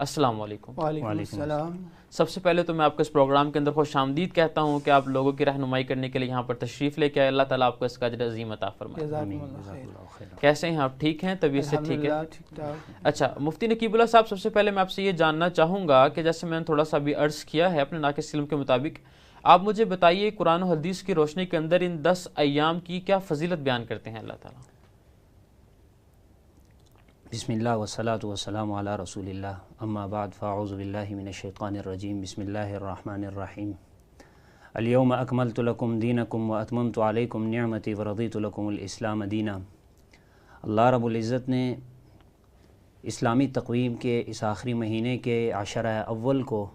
السلام علیکم۔ وعلیکم السلام۔ سب سے پہلے تو میں آپ کو اس پروگرام کے اندر خوش آمدید کہتا ہوں کہ آپ لوگوں کی رہنمائی کرنے کے لیے یہاں پر تشریف لے کے آئے۔ اللہ تعالیٰ آپ کو اس کا اجر عظیم عطا فرمائے۔ کیسے ہیں آپ؟ ٹھیک ہیں؟ طبیعت سے ٹھیک ہے؟ اچھا مفتی نقیب اللہ صاحب، سب سے پہلے میں آپ سے یہ جاننا چاہوں گا کہ جیسے میں نے تھوڑا سا ابھی عرض کیا ہے اپنے ناقص علم کے مطابق، آپ مجھے بتائیے قرآن و حدیث کی روشنی کے اندر ان 10 ایام کی کیا فضیلت بیان کرتے ہیں اللہ تعالیٰ؟ بسم اللہ والصلاة والسلام علی رسول اللہ، اما بعد فاعوذ باللہ من الشیطان الرجیم، بسم اللہ الرحمن الرحیم۔ الیوم اکملت لکم دینکم واتممت علیکم نعمتی ورضیت لکم الاسلام دینا۔ اللہ رب العزت نے اسلامی تقویم کے اس آخری مہینے کے عشرہ اول کو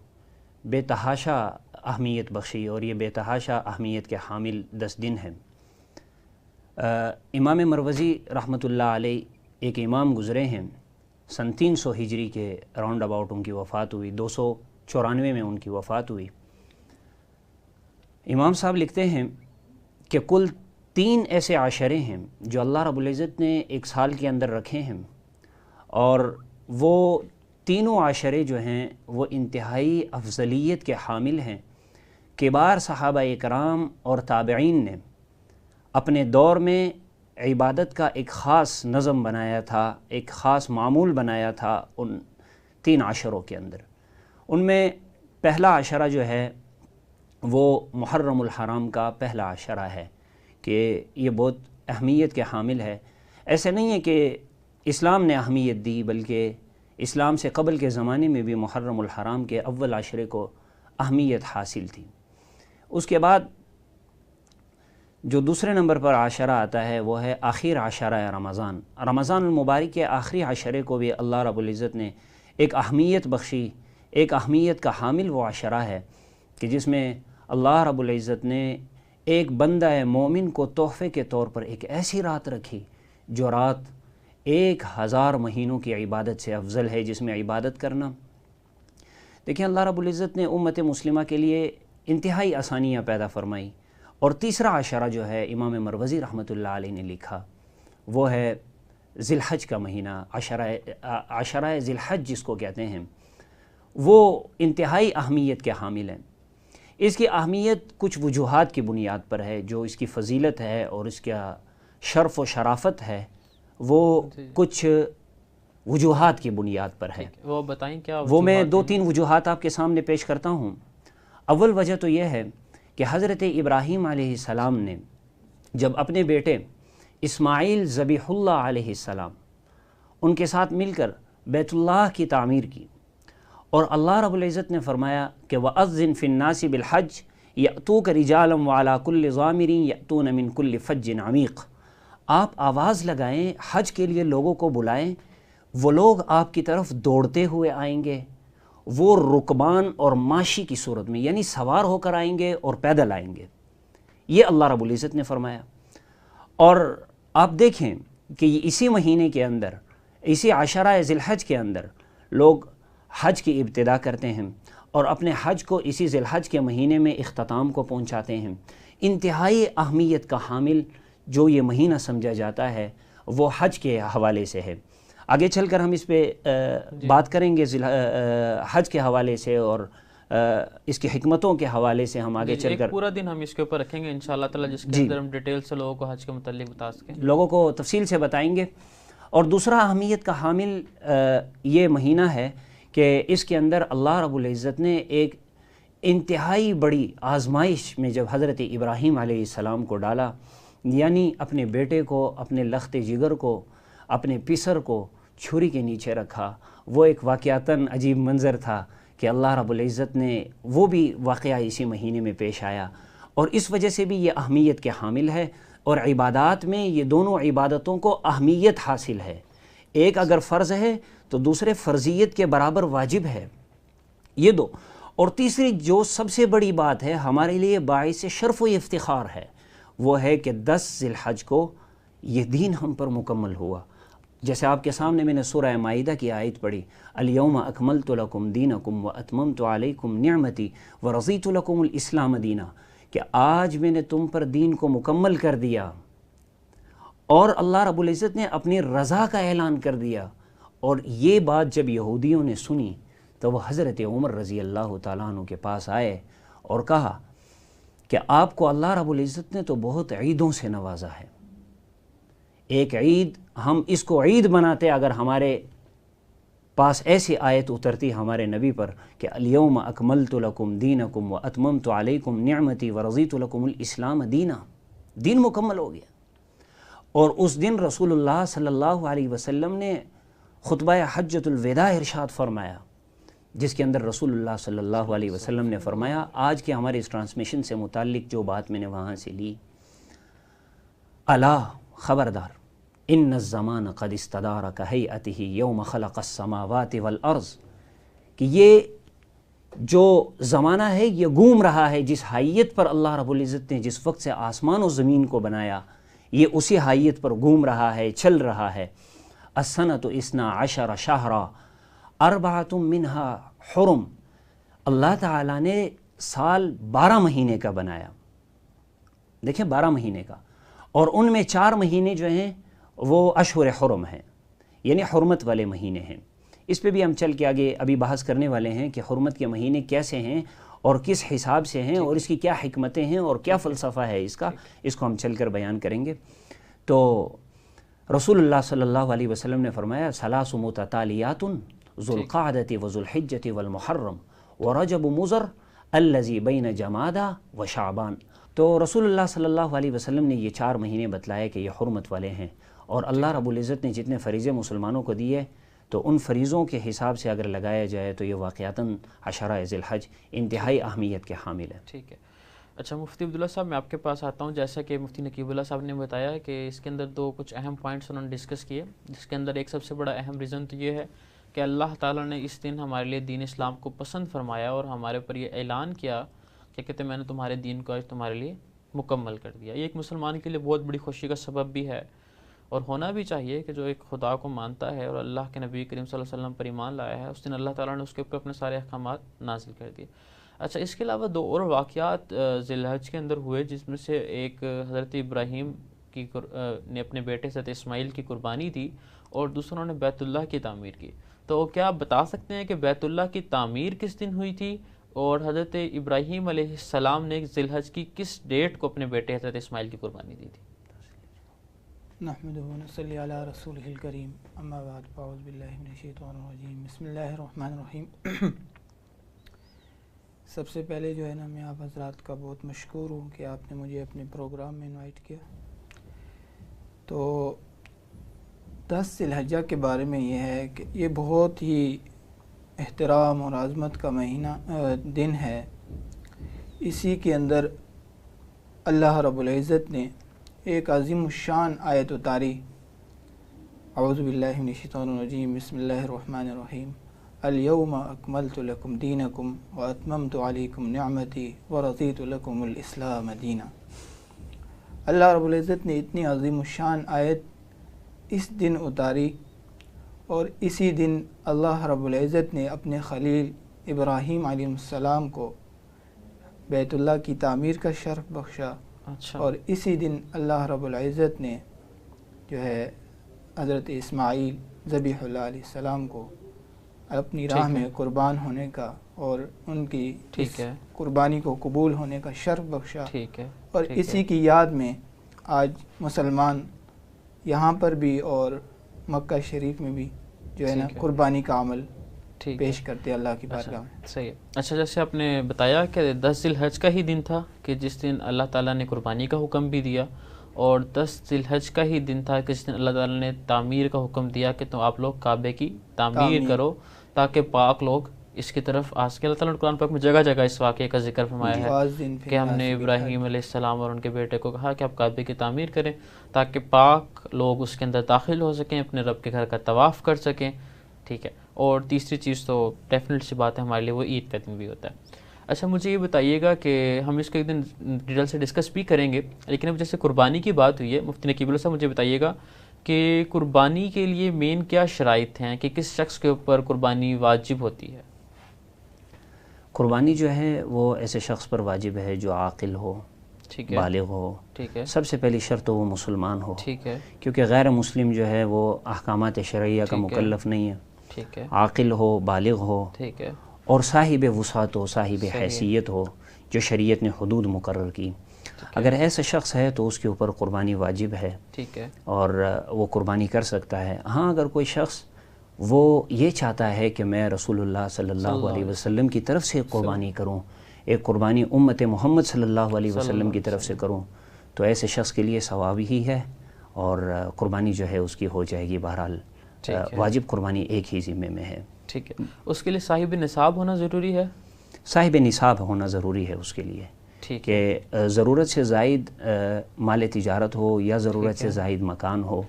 بے تحاشا اہمیت بخشی، اور یہ بے تحاشا اہمیت کے حامل 10 دن ہیں۔ امام مروزی رحمۃ اللہ علیہ ایک امام گزرے ہیں، سن 300 ہجری کے راؤنڈ اباؤٹ ان کی وفات ہوئی، 294 میں ان کی وفات ہوئی۔ امام صاحب لکھتے ہیں کہ کل 3 ایسے عشرے ہیں جو اللہ رب العزت نے ایک سال کے اندر رکھے ہیں، اور وہ تینوں عشرے جو ہیں وہ انتہائی افضلیت کے حامل ہیں۔ کبار صحابہ کرام اور تابعین نے اپنے دور میں عبادت کا ایک خاص نظم بنایا تھا، ایک خاص معمول بنایا تھا ان 3 عشروں کے اندر۔ ان میں پہلا عشرہ جو ہے وہ محرم الحرام کا پہلا عشرہ ہے کہ یہ بہت اہمیت کے حامل ہے۔ ایسے نہیں ہے کہ اسلام نے اہمیت دی، بلکہ اسلام سے قبل کے زمانے میں بھی محرم الحرام کے اول عشرے کو اہمیت حاصل تھی۔ اس کے بعد جو دوسرے نمبر پر عشرہ آتا ہے وہ ہے آخر عشرہ رمضان۔ رمضان المبارک کے آخری عشرے کو بھی اللہ رب العزت نے ایک اہمیت بخشی، ایک اہمیت کا حامل وہ عشرہ ہے کہ جس میں اللہ رب العزت نے ایک بندہ مومن کو تحفے کے طور پر ایک ایسی رات رکھی جو رات 1000 مہینوں کی عبادت سے افضل ہے، جس میں عبادت کرنا، دیکھیں اللہ رب العزت نے امت مسلمہ کے لیے انتہائی آسانیاں پیدا فرمائی۔ اور تیسرا عشرہ جو ہے امام مروزی رحمۃ اللہ علیہ نے لکھا وہ ہے ذی الحج کا مہینہ، عشرہ ذی الحج جس کو کہتے ہیں، وہ انتہائی اہمیت کے حامل ہیں۔ اس کی اہمیت کچھ وجوہات کی بنیاد پر ہے، جو اس کی فضیلت ہے اور اس کا شرف و شرافت ہے وہ کچھ وجوہات کی بنیاد پر ہے۔ وہ بتائیں کیا وہ میں 2-3 وجوہات آپ کے سامنے پیش کرتا ہوں۔ اول وجہ تو یہ ہے کہ حضرت ابراہیم علیہ السلام نے جب اپنے بیٹے اسماعیل ذبیح اللہ علیہ السلام ان کے ساتھ مل کر بیت اللہ کی تعمیر کی، اور اللہ رب العزت نے فرمایا کہ وَأَذِّن فِي النَّاسِ بِالْحَجِّ يَأْتُوكَ رِجَالًا وَعَلَىٰ كُلِّ ضَامِرٍ يَأْتُونَ مِن كُلِّ فَجٍّ عَمِيقٍ، آپ آواز لگائیں، حج کے لیے لوگوں کو بلائیں، وہ لوگ آپ کی طرف دوڑتے ہوئے آئیں گے، وہ رکبان اور ماشی کی صورت میں، یعنی سوار ہو کر آئیں گے اور پیدل آئیں گے، یہ اللہ رب العزت نے فرمایا۔ اور آپ دیکھیں کہ اسی مہینے کے اندر، اسی عشرہ ذی الحج کے اندر لوگ حج کی ابتدا کرتے ہیں اور اپنے حج کو اسی ذی الحج کے مہینے میں اختتام کو پہنچاتے ہیں۔ انتہائی اہمیت کا حامل جو یہ مہینہ سمجھا جاتا ہے وہ حج کے حوالے سے ہے۔ آگے چل کر ہم اس پہ بات کریں گے حج کے حوالے سے، اور اس کی حکمتوں کے حوالے سے ہم آگے چل کر پورا دن ہم اس کے اوپر رکھیں گے انشاءاللہ تعالی، جس کے اندر ہم ڈیٹیل سے لوگوں کو حج کے متعلق بتا سکیں، لوگوں کو تفصیل سے بتائیں گے۔ اور دوسرا اہمیت کا حامل یہ مہینہ ہے کہ اس کے اندر اللہ رب العزت نے ایک انتہائی بڑی آزمائش میں جب حضرت ابراہیم علیہ السلام کو ڈالا، یعنی اپنے بیٹے کو، اپنے لخت جگر کو، اپنے پسر کو چھری کے نیچے رکھا، وہ ایک واقعتاً عجیب منظر تھا کہ اللہ رب العزت نے وہ بھی واقعہ اسی مہینے میں پیش آیا، اور اس وجہ سے بھی یہ اہمیت کے حامل ہے۔ اور عبادات میں یہ دونوں عبادتوں کو اہمیت حاصل ہے، ایک اگر فرض ہے تو دوسرے فرضیت کے برابر واجب ہے، یہ دو۔ اور تیسری جو سب سے بڑی بات ہے ہمارے لیے باعث شرف و افتخار ہے، وہ ہے کہ 10 ذی الحج کو یہ دین ہم پر مکمل ہوا۔ جیسے آپ کے سامنے میں نے سورہ مائدہ کی آیت پڑھی، الیوم اکملت لکم دینکم واتممت علیکم نعمتی ورضیت لکم الاسلام دینا، کہ آج میں نے تم پر دین کو مکمل کر دیا، اور اللہ رب العزت نے اپنی رضا کا اعلان کر دیا۔ اور یہ بات جب یہودیوں نے سنی تو وہ حضرت عمر رضی اللہ تعالیٰ عنہ کے پاس آئے اور کہا کہ آپ کو اللہ رب العزت نے تو بہت عیدوں سے نوازا ہے، ایک عید ہم اس کو عید بناتے اگر ہمارے پاس ایسی آیت اترتی ہمارے نبی پر کہ الیوم اکملت لکم دینکم واتممت علیکم نعمتی ورضیت لکم الاسلام دینا، دین مکمل ہو گیا۔ اور اس دن رسول اللہ صلی اللہ علیہ وسلم نے خطبہ حجۃ الوداع ارشاد فرمایا، جس کے اندر رسول اللہ صلی اللہ علیہ وسلم نے فرمایا، آج کے ہمارے اس ٹرانسمیشن سے متعلق جو بات میں نے وہاں سے لی، الا خبردار ان الزمان قد استدار کہیئتہ یوم خلق السماوات والارض، کہ یہ جو زمانہ ہے یہ گھوم رہا ہے جس حیت پر اللہ رب العزت نے جس وقت سے آسمان و زمین کو بنایا، یہ اسی حیت پر گھوم رہا ہے، چل رہا ہے۔ السنۃ اثنا عشر شہرا اربعۃ منہا حرم، اللہ تعالیٰ نے سال 12 مہینے کا بنایا، دیکھیں 12 مہینے کا، اور ان میں 4 مہینے جو ہیں وہ اشہر حرم ہیں، یعنی حرمت والے مہینے ہیں۔ اس پہ بھی ہم چل کے آگے ابھی بحث کرنے والے ہیں کہ حرمت کے مہینے کیسے ہیں اور کس حساب سے ہیں اور اس کی کیا حکمتیں ہیں اور کیا فلسفہ ہے اس کا، اس کو ہم چل کر بیان کریں گے۔ تو رسول اللہ صلی اللہ علیہ وسلم نے فرمایا ثلاث متتالیات ذو القعدۃ وذو الحجۃ والمحرم ورجب مضر الذی بین جمادی و شعبان۔ تو رسول اللہ صلی اللہ علیہ وسلم نے یہ 4 مہینے بتلائے کہ یہ حرمت والے ہیں، اور اللہ رب العزت نے جتنے فریضے مسلمانوں کو دیے تو ان فریضوں کے حساب سے اگر لگایا جائے تو یہ واقعتاً عشرہ ذی الحج انتہائی اہمیت کے حامل ہے۔ ٹھیک ہے، اچھا مفتی عبداللہ صاحب میں آپ کے پاس آتا ہوں۔ جیسا کہ مفتی نقیب اللہ صاحب نے بتایا کہ اس کے اندر 2 کچھ اہم پوائنٹس انہوں نے ڈسکس کیے، جس کے اندر ایک سب سے بڑا اہم ریزن تو یہ ہے کہ اللہ تعالیٰ نے اس دن ہمارے لیے دین اسلام کو پسند فرمایا اور ہمارے پر یہ اعلان کیا کہ کہتے میں نے تمہارے دین کو آج تمہارے لیے مکمل کر دیا۔ یہ ایک مسلمان کے لیے بہت بڑی خوشی کا سبب بھی ہے، اور ہونا بھی چاہیے کہ جو ایک خدا کو مانتا ہے اور اللہ کے نبی کریم صلی اللہ علیہ وسلم پر ایمان لایا ہے، اس دن اللہ تعالیٰ نے اس کے اوپر اپنے سارے احکامات نازل کر دیے۔ اچھا، اس کے علاوہ 2 اور واقعات ذی الحج کے اندر ہوئے، جس میں سے ایک حضرت ابراہیم نے اپنے بیٹے حضرت اسماعیل کی قربانی دی اور دوسروں نے بیت اللہ کی تعمیر کی۔ تو کیا آپ بتا سکتے ہیں کہ بیت اللہ کی تعمیر کس دن ہوئی تھی اور حضرت ابراہیم علیہ السلام نے ذی الحج کی کس ڈیٹ کو اپنے بیٹے حضرت اسماعیل کی قربانی دی تھی؟ نحمدہ و نصلی علی رسولہ الکریم، اما بعد، فاعوذ باللہ من الشیطان الرجیم، بسم اللہ الرحمن الرحیم۔ سب سے پہلے جو ہے نا، میں آپ حضرات کا بہت مشکور ہوں کہ آپ نے مجھے اپنے پروگرام میں انوائٹ کیا۔ تو 10 ذی الحجہ کے بارے میں یہ ہے کہ یہ بہت ہی احترام اور عظمت کا دن ہے۔ اسی کے اندر اللہ رب العزت نے ایک عظیم الشان آیت اتاری، اعوذ باللہ من الشیطان الرجیم، بسم اللہ الرحمن الرحیم، الیوم اکملت لکم دینکم واتممت علیکم نعمتی ورضیت لکم الاسلام دینا۔ اللہ رب العزت نے اتنی عظیم الشان آیت اس دن اتاری، اور اسی دن اللہ رب العزت نے اپنے خلیل ابراہیم علیہ السلام کو بیت اللہ کی تعمیر کا شرف بخشا۔ اور اسی دن اللہ رب العزت نے جو ہے حضرت اسماعیل ذبیح اللہ علیہ السلام کو اپنی راہ میں قربان ہونے کا اور ان کی قربانی کو قبول ہونے کا شرف بخشا۔ اور اسی کی یاد میں آج مسلمان یہاں پر بھی اور مکہ شریف میں بھی جو ہے نا قربانی کا عمل پیش کرتے اللہ کی بارگاہ میں۔ صحیح ہے۔ اچھا، جیسے آپ نے بتایا کہ 10 ذی الحج کا ہی دن تھا کہ جس دن اللہ تعالیٰ نے قربانی کا حکم بھی دیا، اور 10 ذی الحج کا ہی دن تھا کہ جس دن اللہ تعالیٰ نے تعمیر کا حکم دیا کہ تو آپ لوگ کعبے کی تعمیر کرو تاکہ پاک لوگ اس کی طرف آ سکے۔ اللہ تعالیٰ نے قرآن پاک میں جگہ جگہ اس واقعے کا ذکر فرمایا ہے کہ ہم نے ابراہیم علیہ السلام اور ان کے بیٹے کو کہا کہ آپ کعبے کی تعمیر کریں تاکہ پاک لوگ اس کے اندر داخل ہو سکیں، اپنے رب کے گھر کا طواف کر سکیں۔ ٹھیک ہے، اور تیسری چیز تو ڈیفینیٹ سی بات ہے ہمارے لیے وہ عید کا دن بھی ہوتا ہے۔ اچھا، مجھے یہ بتائیے گا کہ ہم اس کو ایک دن ڈیٹیل سے ڈسکس بھی کریں گے، لیکن اب جیسے قربانی کی بات ہوئی ہے، مفتی نقیب اللہ صاحب مجھے بتائیے گا کہ قربانی کے لیے مین کیا شرائط ہیں کہ کس شخص کے اوپر قربانی واجب ہوتی ہے؟ قربانی جو ہے وہ ایسے شخص پر واجب ہے جو عاقل ہو، بالغ ہو، سب سے پہلی شرط وہ مسلمان ہو، کیونکہ غیر مسلم جو ہے وہ احکامات شرعیہ کا مکلف نہیں ہے۔ ٹھیک ہے، عاقل ہو، بالغ ہو، ٹھیک ہے، اور صاحب وسعت ہو، صاحب حیثیت ہو، جو شریعت نے حدود مقرر کی. اگر ایسا شخص ہے تو اس کے اوپر قربانی واجب ہے ٹھیک ہے، اور وہ قربانی کر سکتا ہے. ہاں اگر کوئی شخص وہ یہ چاہتا ہے کہ میں رسول اللہ صلی اللہ علیہ وسلم کی طرف سے قربانی کروں، ایک قربانی امت محمد صلی اللہ علیہ وسلم کی طرف سے کروں، تو ایسے شخص کے لیے ثواب ہی ہے اور قربانی جو ہے اس کی ہو جائے گی. بہرحال واجب قربانی ایک ہی ذمے میں ہے. ٹھیک ہے. اس کے لیے صاحب نصاب ہونا ضروری ہے؟ صاحب نصاب ہونا ضروری ہے اس کے لیے، ٹھیک کہ ضرورت سے زائد مال تجارت ہو یا ضرورت سے زائد مکان ہو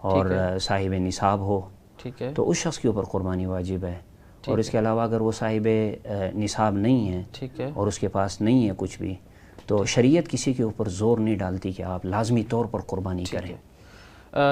اور صاحب نصاب ہو، ٹھیک ہے، تو اس شخص کے اوپر قربانی واجب ہے. اور اس کے علاوہ اگر وہ صاحب نصاب نہیں ہے ٹھیک ہے، اور اس کے پاس نہیں ہے کچھ بھی، تو شریعت کسی کے اوپر زور نہیں ڈالتی کہ آپ لازمی طور پر قربانی کریں.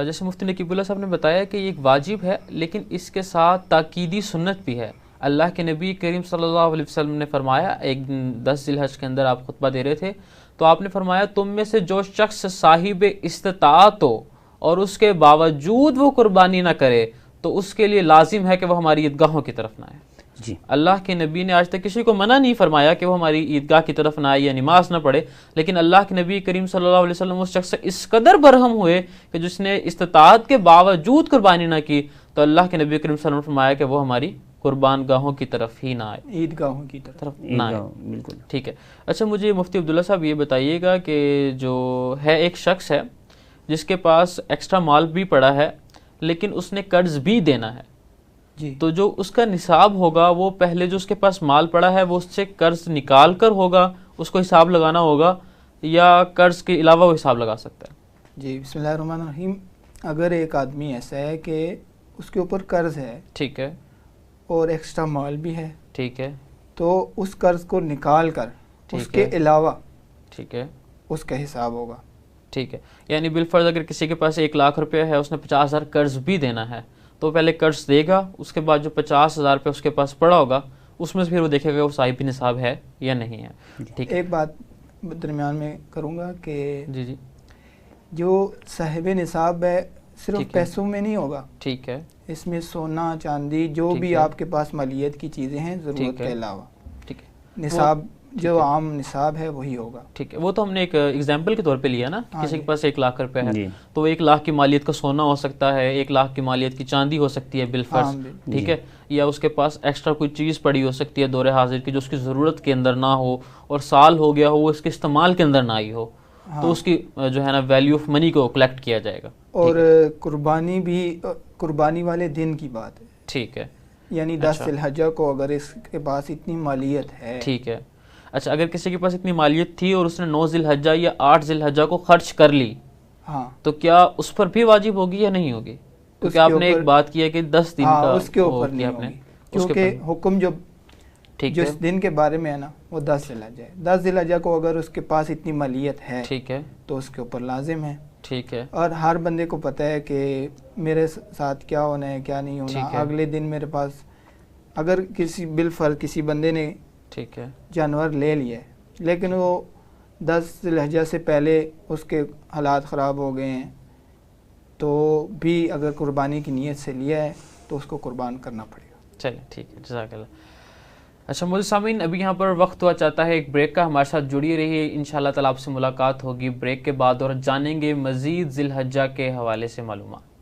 جیسے مفتی نقیب اللہ صاحب نے بتایا کہ یہ ایک واجب ہے، لیکن اس کے ساتھ تاکیدی سنت بھی ہے. اللہ کے نبی کریم صلی اللہ علیہ وسلم نے فرمایا، ایک 10 ذی الحج کے اندر آپ خطبہ دے رہے تھے تو آپ نے فرمایا تم میں سے جو شخص صاحب استطاعت ہو اور اس کے باوجود وہ قربانی نہ کرے تو اس کے لیے لازم ہے کہ وہ ہماری عیدگاہوں کی طرف نہ آئے. جی، اللہ کے نبی نے آج تک کسی کو منع نہیں فرمایا کہ وہ ہماری عیدگاہ کی طرف نہ آئے یا نماز نہ پڑھے، لیکن اللہ کے نبی کریم صلی اللہ علیہ وسلم اس شخص سے اس قدر برہم ہوئے کہ جس نے استطاعت کے باوجود قربانی نہ کی تو اللہ کے نبی کریم صلی اللہ علیہ وسلم نے فرمایا کہ وہ ہماری قربان گاہوں کی طرف ہی نہ آئے، عیدگاہوں کی طرف نہ آئے. بالکل. ٹھیک ہے. اچھا مجھے مفتی عبداللہ صاحب یہ بتائیے گا کہ جو ہے ایک شخص ہے جس کے پاس ایکسٹرا مال بھی پڑا ہے لیکن اس نے قرض بھی دینا ہے، جی، تو جو اس کا نصاب ہوگا وہ پہلے جو اس کے پاس مال پڑا ہے وہ اس سے قرض نکال کر ہوگا، اس کو حساب لگانا ہوگا، یا قرض کے علاوہ وہ حساب لگا سکتا ہے؟ جی، بسم اللہ الرحمن الرحیم. اگر ایک آدمی ایسا ہے کہ اس کے اوپر قرض ہے ٹھیک ہے، اور ایکسٹرا مال بھی ہے، ٹھیک ہے، تو اس قرض کو نکال کر اس کے علاوہ ٹھیک ہے، اس کا حساب ہوگا. ٹھیک ہے. یعنی بالفرض اگر کسی کے پاس 1,00,000 روپے ہے، اس نے 50,000 قرض بھی دینا ہے تو پہلے قرض دے گا، اس کے بعد جو 50,000 روپے اس کے پاس پڑا ہوگا اس میں سے پھر وہ دیکھے گا وہ صاحب نصاب ہے یا نہیں ہے. ٹھیک ہے. ایک بات درمیان میں کروں گا کہ جی جی، جو صاحب نصاب ہے صرف ٹھیک ہے. پیسوں میں نہیں ہوگا، ٹھیک ہے، اس میں سونا چاندی جو ٹھیک بھی ہے. آپ کے پاس مالیت کی چیزیں ہیں ٹھیک ضرورت ہے. کے علاوہ ٹھیک ہے، نصاب جو ٹھیک ہے. عام نصاب ہے وہی ہوگا. ٹھیک ہے. وہ تو ہم نے ایک ایگزامپل کے طور پہ لیا نا، کسی کے پاس 1,00,000 روپے ہے جی. تو 1,00,000 کی مالیت کا سونا ہو سکتا ہے، 1,00,000 کی مالیت کی چاندی ہو سکتی ہے بالفرض، ٹھیک ہے، یا اس کے پاس ایکسٹرا کوئی چیز پڑی ہو سکتی ہے دور حاضر کی جو اس کی ضرورت کے اندر نہ ہو اور سال ہو گیا ہو وہ اس کے استعمال کے اندر نہ آئی ہو، تو اس کی جو ہے نا ویلیو آف منی کو کلیکٹ کیا جائے گا. اور قربانی بھی قربانی والے دن کی بات ہے، ٹھیک ہے، یعنی 10 ذی الحجہ کو اگر اس کے پاس اتنی مالیت ہے. ٹھیک ہے. اچھا اگر کسی کے پاس اتنی مالیت تھی اور اس نے 9 ذی الحجہ یا 8 ذی الحجہ کو خرچ کر لی، ہاں، تو کیا اس پر بھی واجب ہوگی یا نہیں ہوگی؟ کیونکہ آپ نے ایک بات کی ہے کہ 10 دن کا اس کے اوپر نہیں ہوگی، کیونکہ حکم جو جس دن کے بارے میں ہے نا وہ 10 ذی الحجہ ہے. 10 ذی الحجہ کو اگر اس کے پاس اتنی مالیت ہے ٹھیک ہے، تو اس کے اوپر لازم ہے. ٹھیک ہے، اور ہر بندے کو پتہ ہے کہ میرے ساتھ کیا ہونا ہے کیا نہیں ہونا. اگلے دن میرے پاس اگر کسی بالفرض کسی بندے نے ٹھیک ہے، جانور لے لیا ہے لیکن وہ 10 ذی الحجہ سے پہلے اس کے حالات خراب ہو گئے ہیں تو بھی اگر قربانی کی نیت سے لیا ہے تو اس کو قربان کرنا پڑے گا. چلیں ٹھیک ہے، جزاک اللہ. اچھا مجھے سامعین ابھی یہاں پر وقت ہوا چاہتا ہے ایک بریک کا، ہمارے ساتھ جڑی رہیے، انشاءاللہ تعالیٰ آپ سے ملاقات ہوگی بریک کے بعد اور جانیں گے مزید ذی الحجہ کے حوالے سے معلومات.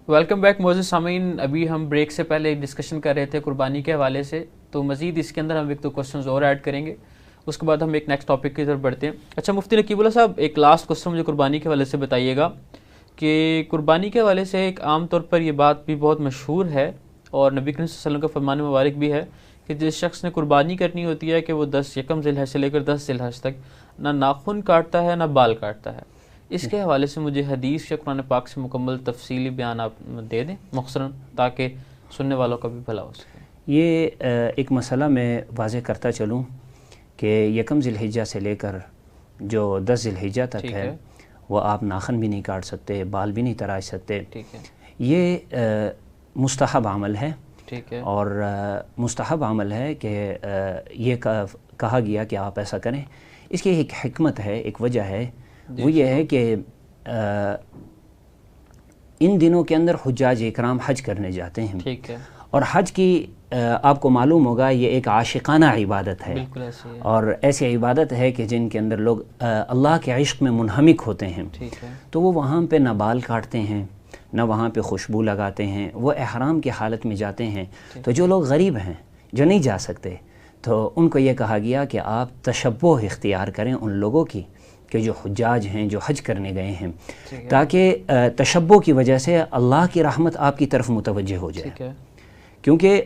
ویلکم بیک معزز سامعین. ابھی ہم بریک سے پہلے ڈسکشن کر رہے تھے قربانی کے حوالے سے، تو مزید اس کے اندر ہم ایک دو کوسچنز اور ایڈ کریں گے، اس کے بعد ہم ایک نیکسٹ ٹاپک کی طرف بڑھتے ہیں. اچھا مفتی نقیب اللہ صاحب ایک لاسٹ کوسچن مجھے قربانی کے حوالے سے بتائیے گا کہ قربانی کے حوالے سے ایک عام طور پر یہ بات بھی بہت مشہور ہے اور نبی کریم صلی اللہ علیہ وسلم کا فرمان مبارک بھی ہے کہ جس شخص نے قربانی کرنی ہوتی ہے کہ وہ 10 یکم ذی الحج سے لے کر 10 ذی الحج تک نہ ناخن کاٹتا ہے نہ بال کاٹتا ہے. اس کے حوالے سے مجھے حدیث یا قرآن پاک سے مکمل تفصیلی بیان آپ دے دیں مختصراً تاکہ سننے والوں کا بھی بھلا ہو سکے. یہ ایک مسئلہ میں واضح کرتا چلوں کہ یکم ذی الحجہ سے لے کر جو 10 ذی الحجہ تک ہے وہ آپ ناخن بھی نہیں کاٹ سکتے، بال بھی نہیں تراش سکتے. ٹھیک ہے، یہ مستحب عمل ہے ٹھیک ہے، اور مستحب عمل ہے کہ یہ کہا گیا کہ آپ ایسا کریں. اس کی ایک حکمت ہے، ایک وجہ ہے، وہ یہ ہے کہ ان دنوں کے اندر حجاج اکرام حج کرنے جاتے ہیں. ٹھیک ہے، اور حج کی آپ کو معلوم ہوگا یہ ایک عاشقانہ عبادت ہے، بالکل ایسے ہی ہے. اور ایسی عبادت ہے کہ جن کے اندر لوگ اللہ کے عشق میں منہمک ہوتے ہیں. ٹھیک ہے، تو وہ وہاں پہ نہ بال کاٹتے ہیں، نہ وہاں پہ خوشبو لگاتے ہیں، وہ احرام کی حالت میں جاتے ہیں. تو جو لوگ غریب ہیں، جو نہیں جا سکتے، تو ان کو یہ کہا گیا کہ آپ تشبہ اختیار کریں ان لوگوں کی کہ جو حجاج ہیں، جو حج کرنے گئے ہیں، تاکہ تشبہ کی وجہ سے اللہ کی رحمت آپ کی طرف متوجہ ہو جائے. ٹھیک ہے، کیونکہ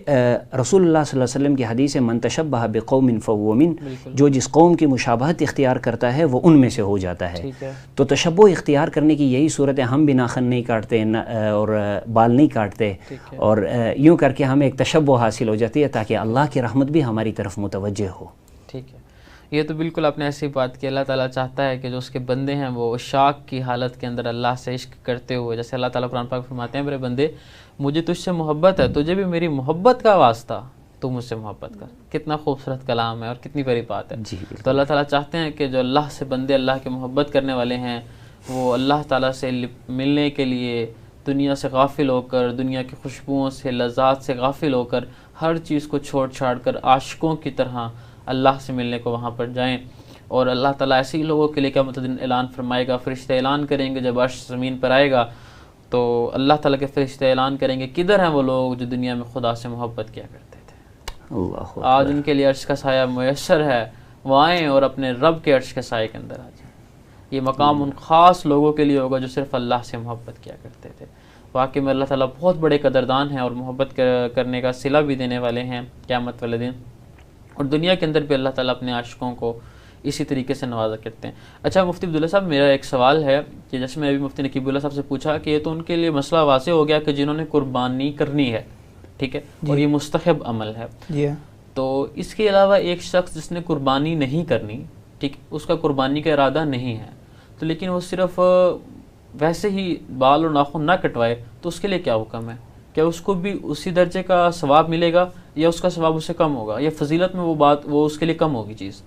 رسول اللہ صلی اللہ علیہ وسلم کی حدیث ہے من تشبہ بقوم فہو من، جو جس قوم کی مشابہت اختیار کرتا ہے وہ ان میں سے ہو جاتا ہے. ٹھیک ہے، تو تشبہ اختیار کرنے کی یہی صورت ہے. ہم بھی ناخن نہیں کاٹتے اور بال نہیں کاٹتے، ٹھیک ہے، اور یوں کر کے ہمیں ایک تشبہ حاصل ہو جاتی ہے تاکہ اللہ کی رحمت بھی ہماری طرف متوجہ ہو. ٹھیک ہے. یہ تو بالکل آپ نے ایسی بات کی. اللہ تعالیٰ چاہتا ہے کہ جو اس کے بندے ہیں وہ شاک کی حالت کے اندر اللہ سے عشق کرتے ہوئے، جیسے اللہ تعالیٰ قرآن پاک فرماتے ہیں میرے بندے مجھے تجھ سے محبت ہے، تجھے بھی میری محبت کا واسطہ، تو مجھ سے محبت کر. کتنا خوبصورت کلام ہے اور کتنی بڑی بات ہے. جی تو اللہ تعالیٰ چاہتے ہیں کہ جو اللہ سے بندے اللہ کے محبت کرنے والے ہیں وہ اللہ تعالیٰ سے ملنے کے لیے دنیا سے غافل ہو کر، دنیا کی خوشبوؤں سے، لذات سے غافل ہو کر، ہر چیز کو چھوڑ چھاڑ کر عاشقوں کی طرح اللہ سے ملنے کو وہاں پر جائیں. اور اللہ تعالیٰ ایسے ہی لوگوں کے لیے قیامت الدین اعلان فرمائے گا. فرشتے اعلان کریں گے جب عرش زمین پر آئے گا تو اللہ تعالیٰ کے فرشتے اعلان کریں گے کدھر ہیں وہ لوگ جو دنیا میں خدا سے محبت کیا کرتے تھے. اللہ آج ان کے لیے عرش کا سایہ میسر ہے، وہ آئیں اور اپنے رب کے عرش کے سائے کے اندر آ جائیں. یہ مقام ان خاص لوگوں کے لیے ہوگا جو صرف اللہ سے محبت کیا کرتے تھے. واقعی میں اللہ تعالیٰ بہت بڑے قدردان ہیں اور محبت کرنے کا صلہ بھی دینے والے ہیں قیامت والے دن. اور دنیا کے اندر بھی اللہ تعالیٰ اپنے عاشقوں کو اسی طریقے سے نوازا کرتے ہیں. اچھا مفتی عبداللہ صاحب، میرا ایک سوال ہے کہ جیسے میں ابھی مفتی نقیب اللہ صاحب سے پوچھا کہ یہ تو ان کے لیے مسئلہ واضح ہو گیا کہ جنہوں نے قربانی کرنی ہے، ٹھیک ہے، اور یہ مستحب عمل ہے. جی. تو اس کے علاوہ ایک شخص جس نے قربانی نہیں کرنی، ٹھیک، اس کا قربانی کا ارادہ نہیں ہے، تو لیکن وہ صرف ویسے ہی بال اور ناخن نہ کٹوائے، تو اس کے لیے کیا حکم ہے؟ کیا اس کو بھی اسی درجے کا ثواب ملے گا یا اس کا ثواب اس سے کم ہوگا، یا فضیلت میں وہ اس کے لیے کم ہوگی چیز؟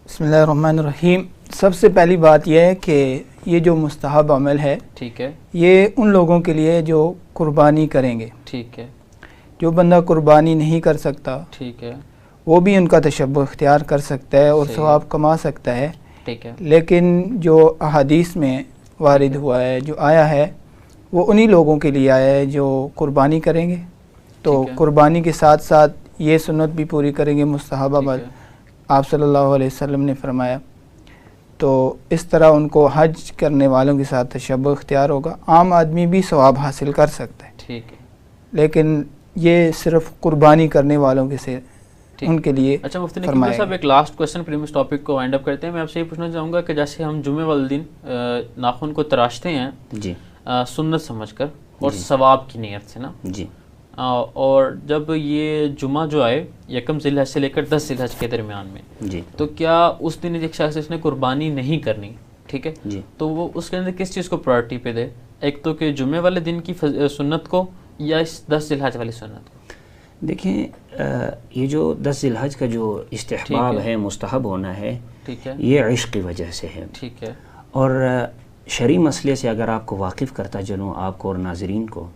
بسم اللہ الرحمن الرحیم. سب سے پہلی بات یہ ہے کہ یہ جو مستحب عمل ہے، ٹھیک ہے، یہ ان لوگوں کے لیے جو قربانی کریں گے. ٹھیک ہے. جو بندہ قربانی نہیں کر سکتا ٹھیک ہے، وہ بھی ان کا تشبہ اختیار کر سکتا ہے اور ثواب کما سکتا ہے. ٹھیک ہے. لیکن جو احادیث میں وارد ہوا ہے، جو آیا ہے، وہ انہی لوگوں کے لیے آیا ہے جو قربانی کریں گے. تو قربانی کے ساتھ ساتھ یہ سنت بھی پوری کریں گے مستحب عمل، آپ صلی اللہ علیہ وسلم نے فرمایا. تو اس طرح ان کو حج کرنے والوں کے ساتھ تشبہ اختیار ہوگا. عام آدمی بھی ثواب حاصل کر سکتا ہے، ٹھیک ہے، لیکن یہ صرف قربانی کرنے والوں کے سے ان کے لیے. اچھا مفتی نقیب اللہ صاحب، ایک لاسٹ کویسچن پھر ہم اس ٹاپک کو وائنڈ اپ کرتے ہیں. میں آپ سے یہ پوچھنا چاہوں گا کہ جیسے ہم جمعے والے دن ناخن کو تراشتے ہیں جی سنت سمجھ کر اور ثواب کی نیت سے نا، جی، اور جب یہ جمعہ جو آئے 1 ذی الحج سے لے کر 10 ذی الحج کے درمیان میں، جی، تو کیا اس دن ایک شخص اس نے قربانی نہیں کرنی، ٹھیک ہے، جی، تو وہ اس کے اندر کس چیز کو پرائرٹی پہ دے؟ ایک تو کہ جمعے والے دن کی سنت کو یا اس 10 ذی الحج والی سنت کو؟ دیکھیں یہ جو 10 ذی الحج کا جو استحباب ہے، مستحب ہونا ہے، ٹھیک ہے، یہ عشق کی وجہ سے ہے. ٹھیک ہے. اور شرعی مسئلے سے اگر آپ کو واقف کرتا چلوں آپ کو اور ناظرین کو،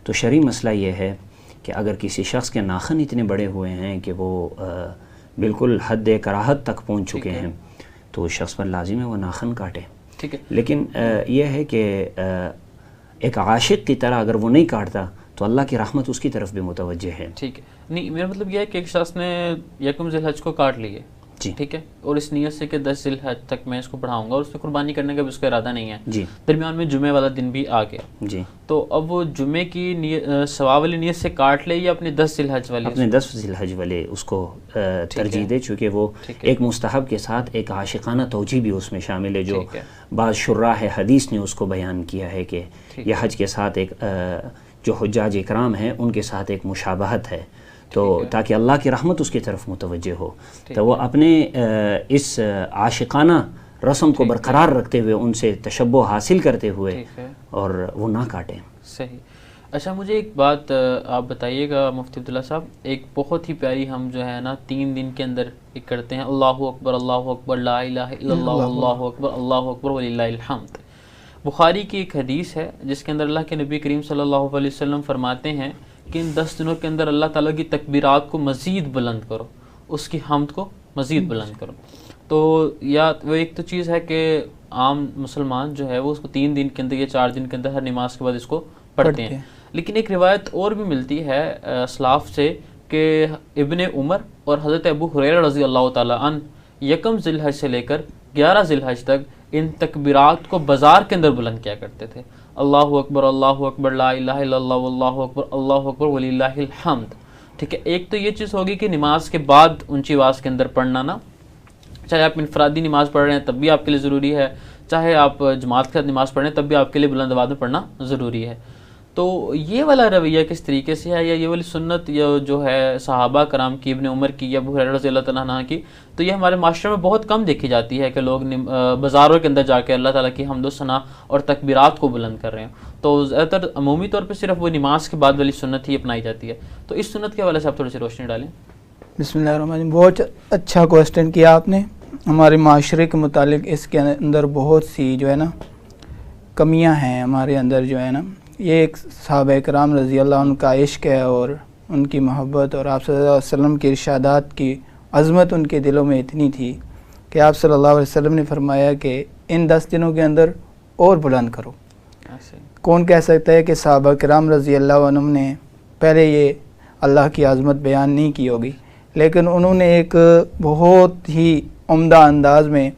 تو شرعی مسئلہ یہ ہے کہ اگر کسی شخص کے ناخن اتنے بڑے ہوئے ہیں کہ وہ بالکل حد کراہت تک پہنچ چکے ہیں، تو اس شخص پر لازم ہے وہ ناخن کاٹے. ٹھیک ہے. لیکن یہ ہے کہ ایک عاشق کی طرح اگر وہ نہیں کاٹتا تو اللہ کی رحمت اس کی طرف بھی متوجہ ہے. ٹھیک ہے. نہیں، میرا مطلب یہ ہے کہ ایک شخص نے 1 ذی الحج کو کاٹ لیے، جی، ٹھیک ہے، اور اس نیت سے کہ 10 ذی الحج تک میں اس کو پڑھاؤں گا اور اس میں قربانی کرنے کا بھی اس کا ارادہ نہیں ہے، جی، درمیان میں جمعے والا دن بھی آ گیا، جی، تو اب وہ جمعے کی ثواب والی نیت سے کاٹ لے یا اپنے 10 ذی الحج والی؟ اپنے 10 ذی الحج والے اس کو ترجیح دے، چونکہ وہ ایک مستحب کے ساتھ ایک عاشقانہ توجیہ بھی اس میں شامل ہے، جو بعض شراح حدیث نے اس کو بیان کیا ہے کہ یہ حج کے ساتھ ایک جو حجاج اکرام ہیں ان کے ساتھ ایک مشابہت ہے، تو تاکہ اللہ کی رحمت اس کی طرف متوجہ ہو، تو وہ اپنے اس عاشقانہ رسم کو برقرار رکھتے ہوئے ان سے تشبہ حاصل کرتے ہوئے اور وہ نہ کاٹیں. صحیح. اچھا مجھے ایک بات آپ بتائیے گا مفتی عبداللہ صاحب، ایک بہت ہی پیاری ہم جو ہے نا 3 دن کے اندر ایک کرتے ہیں، اللہ اکبر لا الہ الا اللہ اللہ اکبر وللہ الحمد۔ بخاری کی ایک حدیث ہے جس کے اندر اللہ کے نبی کریم صلی اللہ علیہ وسلم فرماتے ہیں کہ ان 10 دنوں کے اندر اللہ تعالیٰ کی تکبیرات کو مزید بلند کرو، اس کی حمد کو مزید بلند کرو۔ تو یا وہ ایک تو چیز ہے کہ عام مسلمان جو ہے وہ اس کو 3 دن کے اندر یا 4 دن کے اندر ہر نماز کے بعد اس کو پڑھتے ہیں، لیکن ایک روایت اور بھی ملتی ہے اسلاف سے کہ ابن عمر اور حضرت ابو ہریرہ رضی اللہ تعالیٰ عنہ یکم ذی الحج سے لے کر 11 ذی الحج تک ان تکبیرات کو بازار کے اندر بلند کیا کرتے تھے، اللہ اکبر لا الہ الا اللہ اللہ اکبر وللہ الحمد۔ ٹھیک ہے، ایک تو یہ چیز ہوگی کہ نماز کے بعد اونچی آواز کے اندر پڑھنا نا، چاہے آپ انفرادی نماز پڑھ رہے ہیں تب بھی آپ کے لیے ضروری ہے، چاہے آپ جماعت کے ساتھ نماز پڑھ رہے ہیں تب بھی آپ کے لیے بلند آواز میں پڑھنا ضروری ہے۔ تو یہ والا رویہ کس طریقے سے ہے، یا یہ والی سنت یا جو ہے صحابہ کرام کی، ابن عمر کی یا ابو ہریرہ رضی اللہ تعالیٰ عنہ کی، تو یہ ہمارے معاشرے میں بہت کم دیکھی جاتی ہے کہ لوگ بازاروں کے اندر جا کے اللہ تعالیٰ کی حمد و ثنا اور تکبیرات کو بلند کر رہے ہیں۔ تو زیادہ تر عمومی طور پہ صرف وہ نماز کے بعد والی سنت ہی اپنائی جاتی ہے، تو اس سنت کے حوالے سے آپ تھوڑی سی روشنی ڈالیں۔ بسم اللہ الرحمن الرحیم، بہت اچھا کوسچن کیا آپ نے۔ ہمارے معاشرے کے متعلق اس کے اندر بہت سی جو ہے نا کمیاں ہیں ہمارے اندر جو ہے نا، یہ ایک صحابہ کرام رضی اللہ عنہ کا عشق ہے اور ان کی محبت، اور آپ صلی اللہ علیہ وسلم کے ارشادات کی عظمت ان کے دلوں میں اتنی تھی کہ آپ صلی اللہ علیہ وسلم نے فرمایا کہ ان 10 دنوں کے اندر اور بلند کرو۔ کون کہہ سکتا ہے کہ صحابہ کرام رضی اللہ عنہ نے پہلے یہ اللہ کی عظمت بیان نہیں کی ہوگی، لیکن انہوں نے ایک بہت ہی عمدہ انداز میں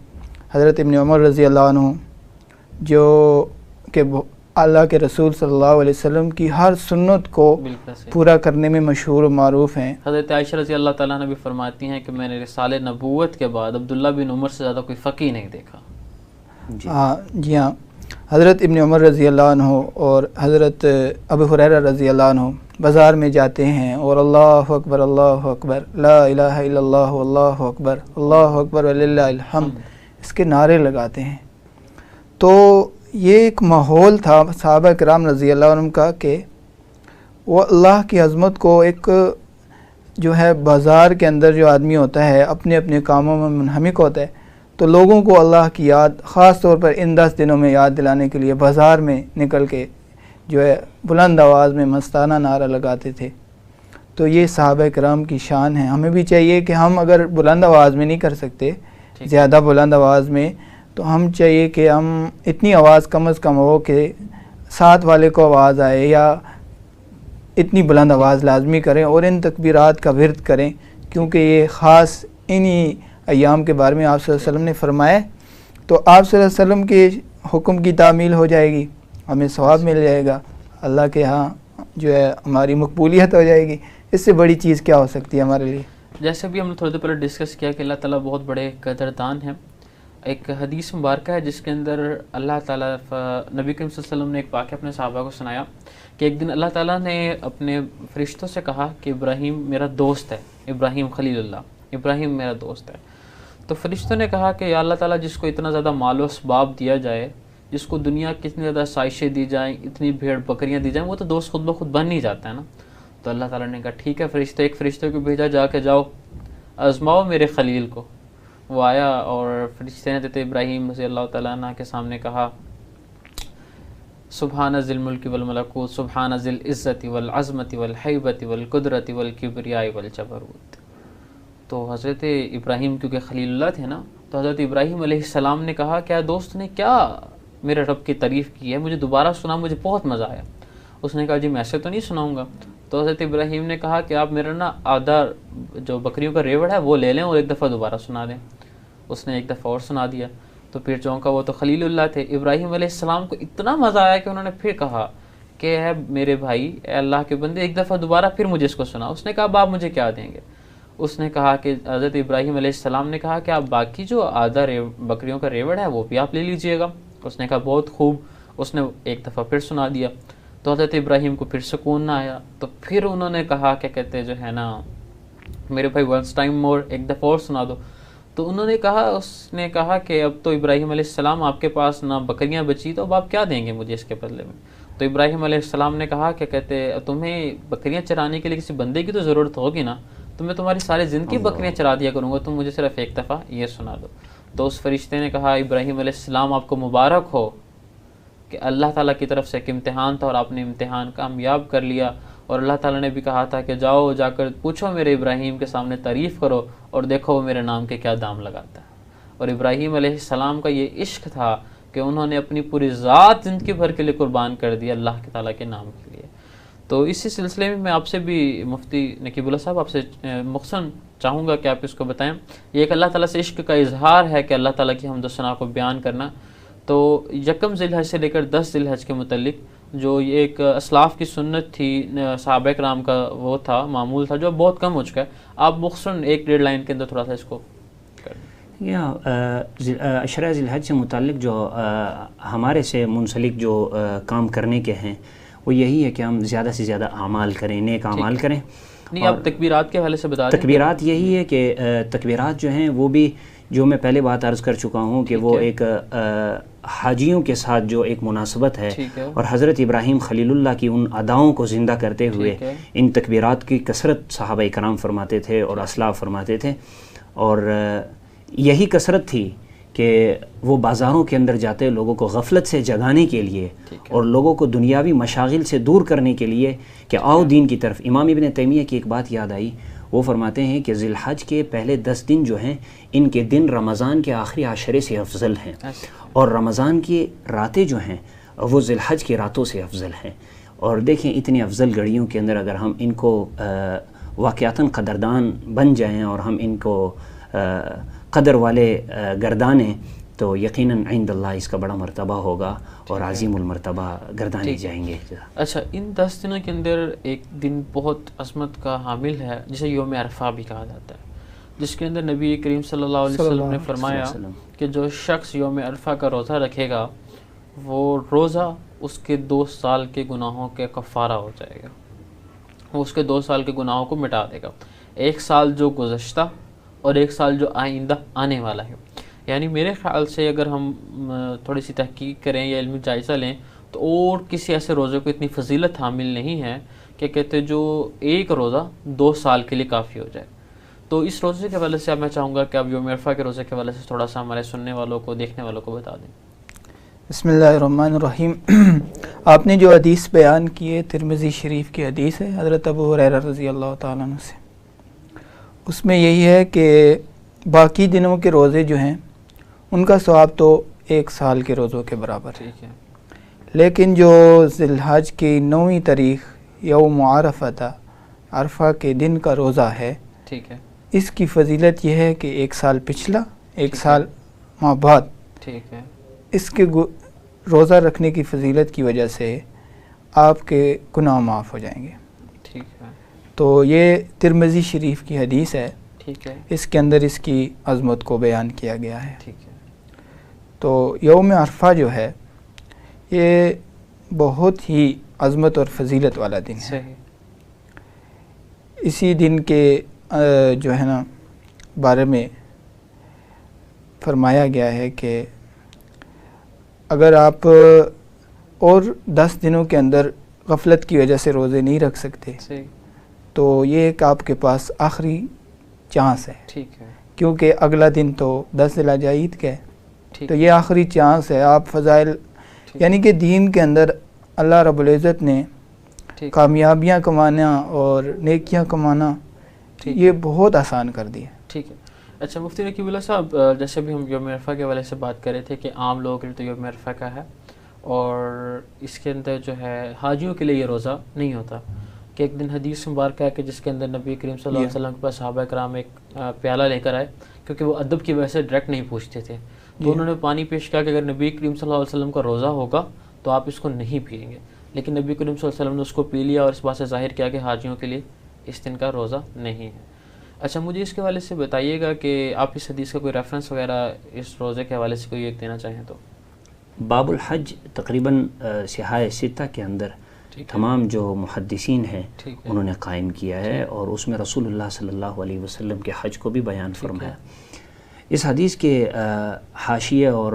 حضرت ابن عمر رضی اللہ عنہ جو کہ اللہ کے رسول صلی اللہ علیہ وسلم کی ہر سنت کو پورا کرنے میں مشہور و معروف ہیں۔ حضرت عائشہ رضی اللہ تعالیٰ عنہ بھی فرماتی ہیں کہ میں نے رسالہ نبوت کے بعد عبداللہ بن عمر سے زیادہ کوئی فقیہ نہیں دیکھا۔ جی ہاں، حضرت ابن عمر رضی اللہ عنہ اور حضرت ابو ہریرہ رضی اللہ عنہ بازار میں جاتے ہیں اور اللہ اکبر لا الہ الا اللہ اللہ اکبر وللہ الحمد اس کے نعرے لگاتے ہیں۔ تو یہ ایک ماحول تھا صحابہ کرام رضی اللہ عنہ کا کہ وہ اللہ کی عظمت کو ایک جو ہے بازار کے اندر جو آدمی ہوتا ہے اپنے اپنے کاموں میں منہمک ہوتا ہے، تو لوگوں کو اللہ کی یاد خاص طور پر ان 10 دنوں میں یاد دلانے کے لیے بازار میں نکل کے جو ہے بلند آواز میں مستانہ نعرہ لگاتے تھے۔ تو یہ صحابہ کرام کی شان ہے۔ ہمیں بھی چاہیے کہ ہم اگر بلند آواز میں نہیں کر سکتے زیادہ بلند آواز میں، تو ہم چاہیے کہ ہم اتنی آواز کم از کم ہو کہ ساتھ والے کو آواز آئے، یا اتنی بلند آواز لازمی کریں اور ان تکبیرات کا ورد کریں، کیونکہ یہ خاص انہی ایام کے بارے میں آپ صلی اللہ علیہ وسلم نے فرمایا۔ تو آپ صلی اللہ علیہ وسلم کے حکم کی تعمیل ہو جائے گی، ہمیں ثواب مل جائے گا، اللہ کے ہاں جو ہے ہماری مقبولیت ہو جائے گی۔ اس سے بڑی چیز کیا ہو سکتی ہے ہمارے لیے؟ جیسے بھی ہم نے تھوڑی دیر پہلے ڈسکس کیا کہ اللہ تعالیٰ بہت بڑے قدردان ہیں، ایک حدیث مبارکہ ہے جس کے اندر اللہ تعالیٰ نبی کریم صلی اللہ علیہ وسلم نے ایک واقعہ اپنے صحابہ کو سنایا کہ ایک دن اللہ تعالیٰ نے اپنے فرشتوں سے کہا کہ ابراہیم میرا دوست ہے، ابراہیم خلیل اللہ، ابراہیم میرا دوست ہے۔ تو فرشتوں نے کہا کہ یا اللہ تعالیٰ جس کو اتنا زیادہ مال و اسباب دیا جائے، جس کو دنیا کی اتنی زیادہ سائشیں دی جائیں، اتنی بھیڑ بکریاں دی جائیں، وہ تو دوست خود بخود بن نہیں جاتا ہے نا۔ تو اللہ تعالیٰ نے کہا ٹھیک ہے فرشتے، ایک فرشتے کو بھیجا جا کے جاؤ آزماؤ میرے خلیل کو۔ وہ آیا اور فرشتے نے حضرت ابراہیم رضی اللہ تعالیٰ عنہ کے سامنے کہا سبحان ذی الملک والملکوت سبحان ذی العزت والعظمت والحیبت والقدرت والکبریاء والجبروت۔ تو حضرت ابراہیم کیونکہ خلیل اللہ تھے نا، تو حضرت ابراہیم علیہ السلام نے کہا کیا دوست نے کیا میرے رب کی تعریف کی ہے، مجھے دوبارہ سنا، مجھے بہت مزہ آیا۔ اس نے کہا جی میں ایسے تو نہیں سناؤں گا۔ تو حضرت ابراہیم نے کہا کہ آپ میرا نا آدھا جو بکریوں کا ریوڑ ہے وہ لے لیں اور ایک دفعہ دوبارہ سنا دیں۔ اس نے ایک دفعہ اور سنا دیا تو پھر چونکا، وہ تو خلیل اللہ تھے۔ ابراہیم علیہ السلام کو اتنا مزہ آیا کہ انہوں نے پھر کہا کہ اے میرے بھائی، اے اللہ کے بندے، ایک دفعہ دوبارہ پھر مجھے اس کو سنا۔ اس نے کہا اب آپ مجھے کیا دیں گے؟ اس نے کہا کہ حضرت ابراہیم علیہ السلام نے کہا کہ آپ باقی جو آدھا بکریوں کا ریوڑ ہے وہ بھی آپ لے لیجئے گا۔ اس نے کہا بہت خوب۔ اس نے ایک دفعہ پھر سنا دیا تو حضرت ابراہیم کو پھر سکون نہ آیا، تو پھر انہوں نے کہا کہ کہتے جو ہے نا میرے بھائی ونس ٹائم مور، ایک دفعہ اور سنا دو۔ تو انہوں نے کہا، اس نے کہا کہ اب تو ابراہیم علیہ السلام آپ کے پاس نہ بکریاں بچی، تو اب آپ کیا دیں گے مجھے اس کے بدلے میں؟ تو ابراہیم علیہ السلام نے کہا کہ کہتے تمہیں بکریاں چرانے کے لیے کسی بندے کی تو ضرورت ہوگی نا، تو میں تمہاری ساری زندگی بکریاں چرا دیا کروں گا، تم مجھے صرف ایک دفعہ یہ سنا دو۔ تو اس فرشتے نے کہا ابراہیم علیہ السلام آپ کو مبارک ہو کہ اللہ تعالیٰ کی طرف سے ایک امتحان تھا اور آپ نے امتحان کامیاب کر لیا، اور اللہ تعالیٰ نے بھی کہا تھا کہ جاؤ جا کر پوچھو میرے ابراہیم کے سامنے تعریف کرو اور دیکھو وہ میرے نام کے کیا دام لگاتا ہے۔ اور ابراہیم علیہ السلام کا یہ عشق تھا کہ انہوں نے اپنی پوری ذات زندگی بھر کے لیے قربان کر دی اللہ کے تعالیٰ کے نام کے لیے۔ تو اسی سلسلے میں آپ سے بھی مفتی نقیب اللہ صاحب آپ سے مختصراً چاہوں گا کہ آپ اس کو بتائیں، یہ ایک اللہ تعالیٰ سے عشق کا اظہار ہے کہ اللہ تعالیٰ کی حمد و ثنا کو بیان کرنا۔ تو یکم ذی الحج سے لے کر 10 ذی الحج کے متعلق جو یہ ایک اسلاف کی سنت تھی، صحابہ کرام کا وہ تھا معمول تھا جو بہت کم ہو چکا ہے، آپ مختصراً 1-1.5 لائن کے اندر تھوڑا سا اس کو کر دیں۔ عشرہ ذی الحج سے متعلق جو ہمارے سے منسلک جو کام کرنے کے ہیں وہ یہی ہے کہ ہم زیادہ سے زیادہ اعمال کریں، نیک اعمال کریں۔ نہیں آپ تکبیرات کے حوالے سے بتا دیں۔ تکبیرات یہی ہے کہ تکبیرات جو ہیں وہ بھی جو میں پہلے بات عرض کر چکا ہوں کہ وہ ایک حاجیوں کے ساتھ جو ایک مناسبت ہے، اور حضرت ابراہیم خلیل اللہ کی ان اداؤں کو زندہ کرتے ہوئے ان تکبیرات کی کثرت صحابہ کرام فرماتے تھے اور اسلاف فرماتے تھے، اور یہی کثرت تھی کہ وہ بازاروں کے اندر جاتے لوگوں کو غفلت سے جگانے کے لیے اور لوگوں کو دنیاوی مشاغل سے دور کرنے کے لیے کہ آؤ دین کی طرف۔ امام ابن تیمیہ کی ایک بات یاد آئی، وہ فرماتے ہیں کہ ذی الحج کے پہلے 10 دن جو ہیں ان کے دن رمضان کے آخری عشرے سے افضل ہیں، اور رمضان کی راتیں جو ہیں وہ ذی الحج کی راتوں سے افضل ہیں۔ اور دیکھیں اتنی افضل گھڑیوں کے اندر اگر ہم ان کو واقعتاً قدردان بن جائیں اور ہم ان کو قدر والے گردانیں تو یقیناً عند اللہ اس کا بڑا مرتبہ ہوگا اور عظیم المرتبہ گردانے جائیں گے۔ اچھا، ان 10 دنوں کے اندر ایک دن بہت عظمت کا حامل ہے جسے یوم عرفہ بھی کہا جاتا ہے، جس کے اندر نبی کریم صلی اللہ علیہ وسلم نے فرمایا کہ جو شخص یوم عرفہ کا روزہ رکھے گا وہ روزہ اس کے 2 سال کے گناہوں کے کفارہ ہو جائے گا، وہ اس کے 2 سال کے گناہوں کو مٹا دے گا، 1 سال جو گزشتہ اور 1 سال جو آئندہ آنے والا ہے۔ یعنی میرے خیال سے اگر ہم تھوڑی سی تحقیق کریں یا علمی جائزہ لیں تو اور کسی ایسے روزے کو اتنی فضیلت حامل نہیں ہے کہ کہتے جو ایک روزہ 2 سال کے لیے کافی ہو جائے۔ تو اس روزے کے حوالے سے اب میں چاہوں گا کہ آپ یوم عرفہ کے روزے کے حوالے سے تھوڑا سا ہمارے سننے والوں کو دیکھنے والوں کو بتا دیں۔ بسم اللہ الرحمن الرحیم۔ آپ نے جو حدیث بیان کی ہے ترمذی شریف کی حدیث ہے حضرت ابو ہریرہ رضی اللہ تعالیٰ عنہ سے، اس میں یہی ہے کہ باقی دنوں کے روزے جو ہیں ان کا ثواب تو 1 سال کے روزوں کے برابر ہے، لیکن جو ذی الحج کی 9ویں تاریخ یوم عرفہ تھا، عرفہ کے دن کا روزہ ہے، ٹھیک ہے، اس کی فضیلت یہ ہے کہ 1 سال پچھلا 1 سال ماہ بعد، ٹھیک ہے، اس کے روزہ رکھنے کی فضیلت کی وجہ سے آپ کے گناہ معاف ہو جائیں گے۔ ٹھیک ہے، تو یہ ترمذی شریف کی حدیث ہے، ٹھیک ہے، اس کے اندر اس کی عظمت کو بیان کیا گیا ہے۔ ٹھیک ہے، تو یوم عرفہ جو ہے یہ بہت ہی عظمت اور فضیلت والا دن ہے۔ صحیح، اسی دن کے جو ہے نا بارے میں فرمایا گیا ہے کہ اگر آپ اور 10 دنوں کے اندر غفلت کی وجہ سے روزے نہیں رکھ سکتے صحیح، تو یہ ایک آپ کے پاس آخری چانس ہے، ٹھیک ہے، کیونکہ اگلا دن تو 10 ذی الحجہ عید کا ہے، ٹھیک، تو یہ آخری چانس ہے۔ آپ فضائل یعنی کہ دین کے اندر اللہ رب العزت نے ٹھیک، کامیابیاں کمانا اور نیکیاں کمانا ٹھیک، یہ بہت آسان کر دیا۔ ٹھیک ہے۔ اچھا مفتی نقیب اللہ صاحب، جیسے بھی ہم یوم عرفہ کے حوالے سے بات کر رہے تھے کہ عام لوگوں کے لیے تو یوم عرفہ کا ہے اور اس کے اندر جو ہے حاجیوں کے لیے یہ روزہ نہیں ہوتا، کہ ایک دن حدیث مبارکہ ہے کہ جس کے اندر نبی کریم صلی اللہ علیہ وسلم کے پاس صحابہ کرام ایک پیالہ لے کر آئے، کیونکہ وہ ادب کی وجہ سے ڈائریکٹ نہیں پوچھتے تھے، تو انہوں نے پانی پیش کیا کہ اگر نبی کریم صلی اللہ علیہ وسلم کا روزہ ہوگا تو آپ اس کو نہیں پئیں گے، لیکن نبی کریم صلی اللہ علیہ وسلم نے اس کو پی لیا اور اس بات سے ظاہر کیا کہ حاجیوں کے لیے اس دن کا روزہ نہیں ہے۔ اچھا مجھے اس کے حوالے سے بتائیے گا کہ آپ اس حدیث کا کوئی ریفرنس وغیرہ اس روزے کے حوالے سے کوئی ایک دینا چاہیں تو۔ باب الحج تقریباً صحاح ستہ کے اندر تمام جو محدثین ہیں انہوں نے قائم کیا ہے، اور اس میں رسول اللہ صلی اللہ علیہ وسلم کے حج کو بھی بیان فرمایا۔ اس حدیث کے حاشیے اور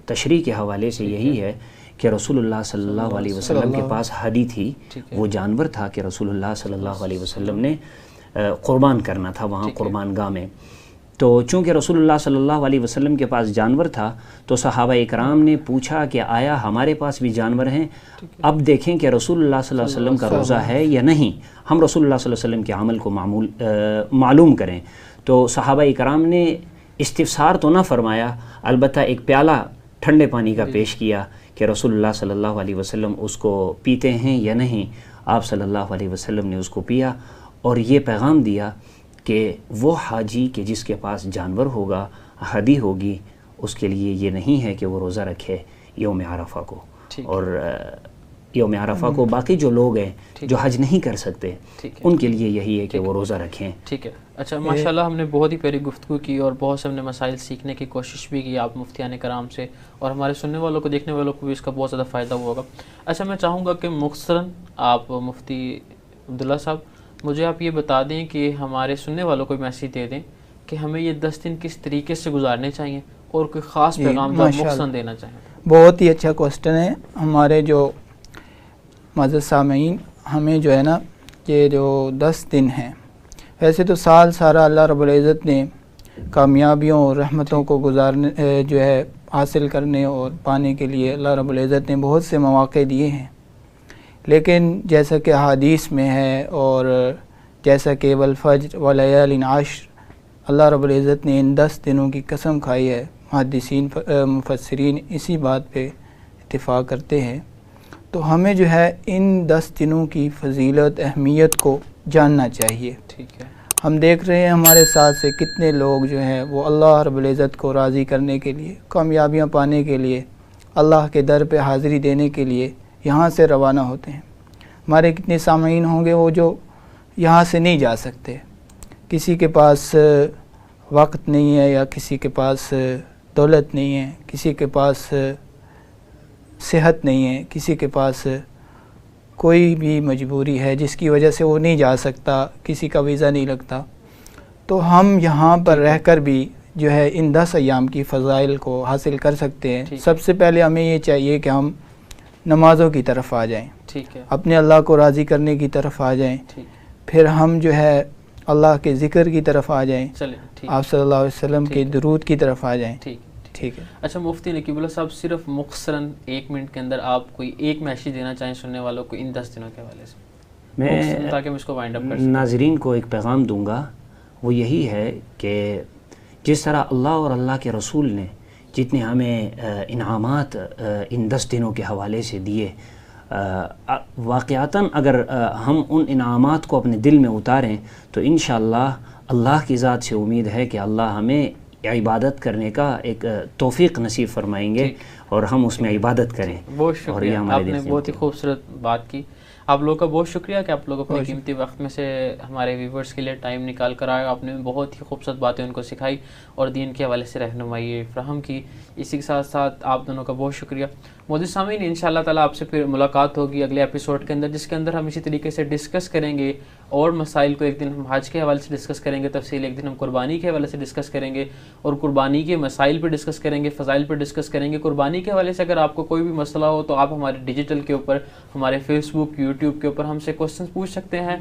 تشریح کے حوالے سے یہی ہے کہ رسول اللہ صلی اللہ علیہ وسلم کے پاس ہدی تھی، وہ جانور تھا کہ رسول اللہ صلی اللہ علیہ وسلم نے قربان کرنا تھا وہاں قربان گاہ میں۔ تو چونکہ رسول اللہ صلی اللہ علیہ وسلم کے پاس جانور تھا تو صحابہ اکرام نے پوچھا کہ آیا ہمارے پاس بھی جانور ہیں، اب دیکھیں کہ رسول اللہ صلی اللہ علیہ وسلم کا روزہ ہے یا نہیں، ہم رسول اللہ صلی اللہ علیہ وسلم کے عمل کو معلوم کریں۔ تو صحابہ اکرام نے استفسار تو نہ فرمایا، البتہ ایک پیالہ ٹھنڈے پانی کا پیش کیا کہ رسول اللہ صلی اللہ علیہ وسلم اس کو پیتے ہیں یا نہیں۔ آپ صلی اللہ علیہ وسلم نے اس کو پیا اور یہ پیغام دیا کہ وہ حاجی کہ جس کے پاس جانور ہوگا، ہدی ہوگی، اس کے لیے یہ نہیں ہے کہ وہ روزہ رکھے یوم عرفہ کو، اور یوم عرفہ کو باقی جو لوگ ہیں جو حج نہیں کر سکتے ان کے لیے یہی ہے کہ وہ روزہ رکھیں۔ ٹھیک ہے، اچھا ماشاءاللہ ہم نے بہت ہی پیاری گفتگو کی اور بہت سے ہم نے مسائل سیکھنے کی کوشش بھی کی آپ مفتیان کرام سے، اور ہمارے سننے والوں کو دیکھنے والوں کو بھی اس کا بہت زیادہ فائدہ ہوا ہوگا۔ اچھا میں چاہوں گا کہ مختصراً آپ مفتی عبداللہ صاحب مجھے آپ یہ بتا دیں کہ ہمارے سننے والوں کو میسیج دے دیں کہ ہمیں یہ 10 دن کس طریقے سے گزارنے چاہیے اور کوئی خاص پیغام مختصراً دینا چاہیں۔ بہت ہی اچھا کوسچن ہے ہمارے جو معزز سامعین، ہمیں جو ہے نا یہ جو 10 دن ہیں، ویسے تو سال سارا اللہ رب العزت نے کامیابیوں اور رحمتوں کو گزارنے جو ہے حاصل کرنے اور پانے کے لیے اللہ رب العزت نے بہت سے مواقع دیے ہیں، لیکن جیسا کہ حدیث میں ہے اور جیسا کہ والفجر ولیال عشر، اللہ رب العزت نے ان 10 دنوں کی قسم کھائی ہے۔ محدثین مفسرین اسی بات پہ اتفاق کرتے ہیں۔ تو ہمیں جو ہے ان 10 دنوں کی فضیلت اہمیت کو جاننا چاہیے۔ ٹھیک ہے، ہم دیکھ رہے ہیں ہمارے ساتھ سے کتنے لوگ جو ہیں وہ اللہ رب العزت کو راضی کرنے کے لیے، کامیابیاں پانے کے لیے، اللہ کے در پہ حاضری دینے کے لیے یہاں سے روانہ ہوتے ہیں۔ ہمارے کتنے سامعین ہوں گے وہ جو یہاں سے نہیں جا سکتے، کسی کے پاس وقت نہیں ہے، یا کسی کے پاس دولت نہیں ہے، کسی کے پاس صحت نہیں ہے، کسی کے پاس کوئی بھی مجبوری ہے جس کی وجہ سے وہ نہیں جا سکتا، کسی کا ویزا نہیں لگتا۔ تو ہم یہاں پر رہ کر بھی جو ہے ان 10 ایام کی فضائل کو حاصل کر سکتے ہیں۔ سب سے پہلے ہمیں یہ چاہیے کہ ہم نمازوں کی طرف آ جائیں، ٹھیک ہے، اپنے اللہ کو راضی کرنے کی طرف آ جائیں، پھر ہم جو ہے اللہ کے ذکر کی طرف آ جائیں، آپ صلی اللہ علیہ وسلم کے درود کی طرف آ جائیں۔ ٹھیک ہے۔ اچھا مفتی نقیب اللہ صاحب صرف مختصراً 1 منٹ کے اندر آپ کوئی ایک میسیج دینا چاہیں سننے والوں کو ان 10 دنوں کے حوالے سے، میں تاکہ ہم اس کو وائنڈ اپ کر سکیں۔ ناظرین کو ایک پیغام دوں گا، وہ یہی ہے کہ جس طرح اللہ اور اللہ کے رسول نے جتنے ہمیں انعامات ان 10 دنوں کے حوالے سے دیے، واقعتاً اگر ہم ان انعامات کو اپنے دل میں اتاریں تو انشاءاللہ اللہ کی ذات سے امید ہے کہ اللہ ہمیں عبادت کرنے کا ایک توفیق نصیب فرمائیں گے اور ہم اس میں عبادت کریں۔ بہت شکریہ، آپ نے بہت ہی خوبصورت بات کی۔ آپ لوگوں کا بہت شکریہ کہ آپ لوگ اپنے قیمتی وقت میں سے ہمارے ویورز کے لیے ٹائم نکال کر آئے، آپ نے بہت ہی خوبصورت باتیں ان کو سکھائی اور دین کے حوالے سے رہنمائی فراہم کی۔ اسی کے ساتھ ساتھ آپ دونوں کا بہت شکریہ۔ معزز سامعین، انشاءاللہ تعالیٰ آپ سے پھر ملاقات ہوگی اگلے ایپیسوڈ کے اندر، جس کے اندر ہم اسی طریقے سے ڈسکس کریں گے اور مسائل کو۔ ایک دن ہم حج کے حوالے سے ڈسکس کریں گے تفصیل، ایک دن ہم قربانی کے حوالے سے ڈسکس کریں گے اور قربانی کے مسائل پہ ڈسکس کریں گے، فضائل پہ ڈسکس کریں گے۔ قربانی کے حوالے سے اگر آپ کو کوئی بھی مسئلہ ہو تو آپ ہمارے ڈیجیٹل کے اوپر، ہمارے فیس بک، یوٹیوب کے اوپر ہم سے کوسچنس پوچھ سکتے ہیں،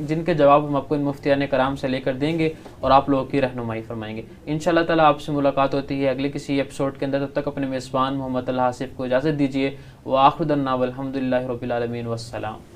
جن کے جواب ہم آپ کو ان مفتیان کرام سے لے کر دیں گے اور آپ لوگوں کی رہنمائی فرمائیں گے۔ انشاءاللہ تعالیٰ آپ سے ملاقات ہوتی ہے اگلے کسی ایپیسوڈ کے اندر، تب تک اپنے میزبان محمد طلحہ آصف کو اجازت دیجیے۔ وآخر دعوانا والحمد للہ رب العالمین، والسلام۔